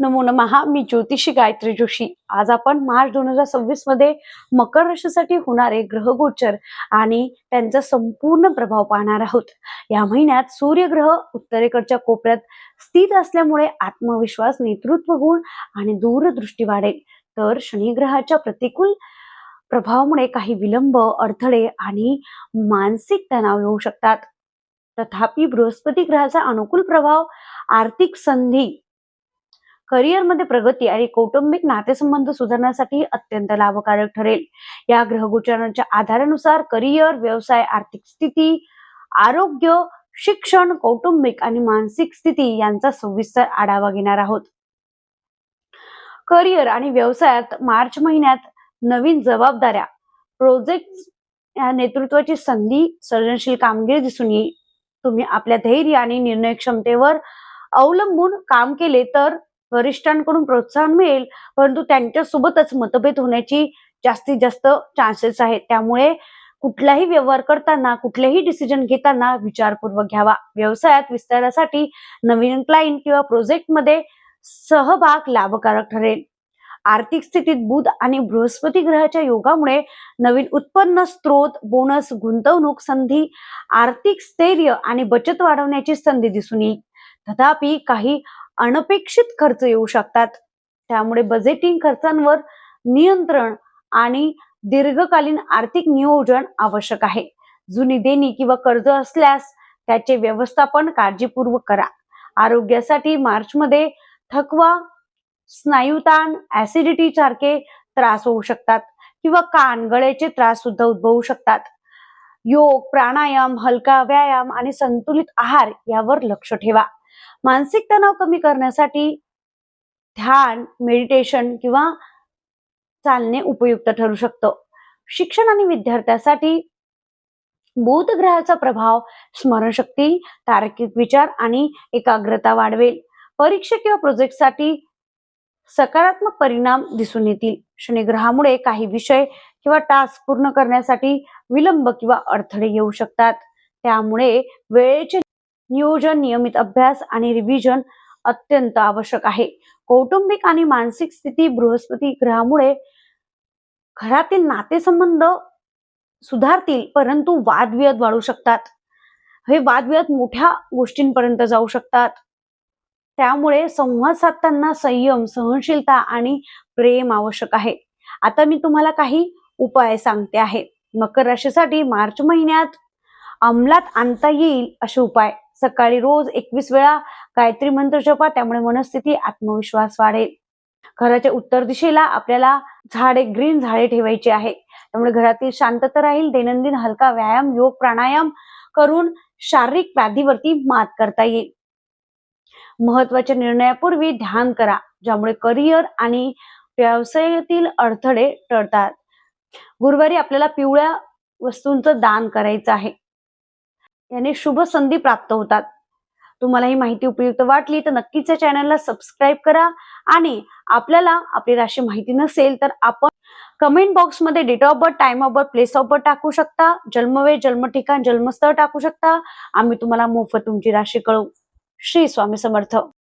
नमो नमः. मी ज्योतिषी गायत्री जोशी. आज आपण मार्च 2026 मध्ये मकर राशीसाठी होणारे ग्रहगोचर आणि त्यांचा संपूर्ण प्रभाव पाहणार आहोत. या महिन्यात सूर्यग्रह उत्तरेकडच्या कोपऱ्यात स्थित असल्यामुळे आत्मविश्वास, नेतृत्व गुण आणि दूरदृष्टी वाढेल. तर शनी ग्रहाच्या प्रतिकूल प्रभावामुळे काही विलंब, अडथळे आणि मानसिक तणाव येऊ शकतात. तथापि बृहस्पती ग्रहाचा अनुकूल प्रभाव आर्थिक संधी, करिअरमध्ये प्रगती आणि कौटुंबिक नातेसंबंध सुधारण्यासाठी अत्यंत लाभकारक ठरेल. या ग्रहगोचरांच्या आधारानुसार करिअर, व्यवसाय, आर्थिक स्थिती, आरोग्य, शिक्षण, कौटुंबिक आणि मानसिक स्थिती यांचा सविस्तर आढावा घेणार आहोत. करिअर आणि व्यवसायात मार्च महिन्यात नवीन जबाबदाऱ्या, प्रोजेक्ट, नेतृत्वाची संधी, सर्जनशील कामगिरी दिसून येईल. तुम्ही आपल्या धैर्य आणि निर्णय क्षमतेवर अवलंबून काम केले तर वरिष्ठांकडून प्रोत्साहन मिळेल, परंतु त्यांच्यासोबतच मतभेद होण्याची जास्तीत जास्त चान्सेस आहेत. त्यामुळे कुठलाही व्यवहार करताना, कुठलेही डिसिजन घेताना विचारपूर्वक घ्यावा. व्यवसायात विस्तारासाठी नवीन क्लायंट किंवा प्रोजेक्टमध्ये सहभाग लाभकारक ठरेल. आर्थिक स्थितीत बुध आणि बृहस्पती ग्रहाच्या योगामुळे नवीन उत्पन्न स्त्रोत, बोनस, गुंतवणूक संधी, आर्थिक स्थैर्य आणि बचत वाढवण्याची संधी दिसून येईल. तथापि काही अनपेक्षित खर्च येऊ शकतात. त्यामुळे बजेटिंग, खर्चांवर नियंत्रण आणि दीर्घकालीन आर्थिक नियोजन आवश्यक आहे. जुनी देणी किंवा कर्ज असल्यास त्याचे व्यवस्थापन काळजीपूर्वक करा. आरोग्यासाठी मार्चमध्ये थकवा, स्नायुताण, ऍसिडिटी सारखे त्रास होऊ शकतात किंवा कान, गळ्याचे त्रास सुद्धा उद्भवू शकतात. योग, प्राणायाम, हलका व्यायाम आणि संतुलित आहार यावर लक्ष ठेवा. मानसिक तणाव कमी करण्यासाठी ध्यान, मेडिटेशन किंवा चालणे उपयुक्त ठरू शकतं. शिक्षण आणि विद्यार्थ्यांसाठी बुध ग्रहाचा प्रभाव स्मरणशक्ती, तार्किक विचार आणि एकाग्रता वाढवेल. परीक्षा किंवा प्रोजेक्टसाठी सकारात्मक परिणाम दिसून येतील. शनी ग्रहामुळे काही विषय किंवा टास्क पूर्ण करण्यासाठी विलंब किंवा अडथळे येऊ शकतात. त्यामुळे वेळेचे नियोजन, नियमित अभ्यास आणि रिव्हिजन अत्यंत आवश्यक आहे. कौटुंबिक आणि मानसिक स्थिती, बृहस्पती ग्रहामुळे घरातील नातेसंबंध सुधारतील, परंतु वादविवाद वाढू शकतात. हे वादविवाद मोठ्या गोष्टींपर्यंत जाऊ शकतात. त्यामुळे संवाद साधताना संयम, सहनशीलता आणि प्रेम आवश्यक आहे. आता मी तुम्हाला काही उपाय सांगते आहे. मकर राशीसाठी मार्च महिन्यात अंमलात आणता येईल असे उपाय. सकाळी रोज 21 वेळा गायत्री मंत्र जपा, त्यामुळे मनस्थिती, आत्मविश्वास वाढेल. घराच्या उत्तर दिशेला आपल्याला ग्रीन झाडे ठेवायची आहे, त्यामुळे घरातील शांतता राहील. दैनंदिन हलका व्यायाम, योग, प्राणायाम करून शारीरिक व्याधीवरती मात करता येईल. महत्वाच्या निर्णयापूर्वी ध्यान करा, ज्यामुळे करिअर आणि व्यवसायातील अडथळे टळतात. गुरुवारी आपल्याला पिवळ्या वस्तूंचं दान करायचं आहे, याने शुभ संधी प्राप्त होतात. तुम्हाला ही माहिती उपयुक्त वाटली तर नक्कीच या चॅनलला सबस्क्राईब करा. आणि आपल्याला आपली राशी माहिती नसेल तर आपण कमेंट बॉक्समध्ये date of birth, time of birth, place of birth टाकू शकता. जन्मवेळ, जन्म ठिकाण, जन्मस्थळ टाकू शकता. आम्ही तुम्हाला मोफत तुमची राशी कळवू. श्री स्वामी समर्थ.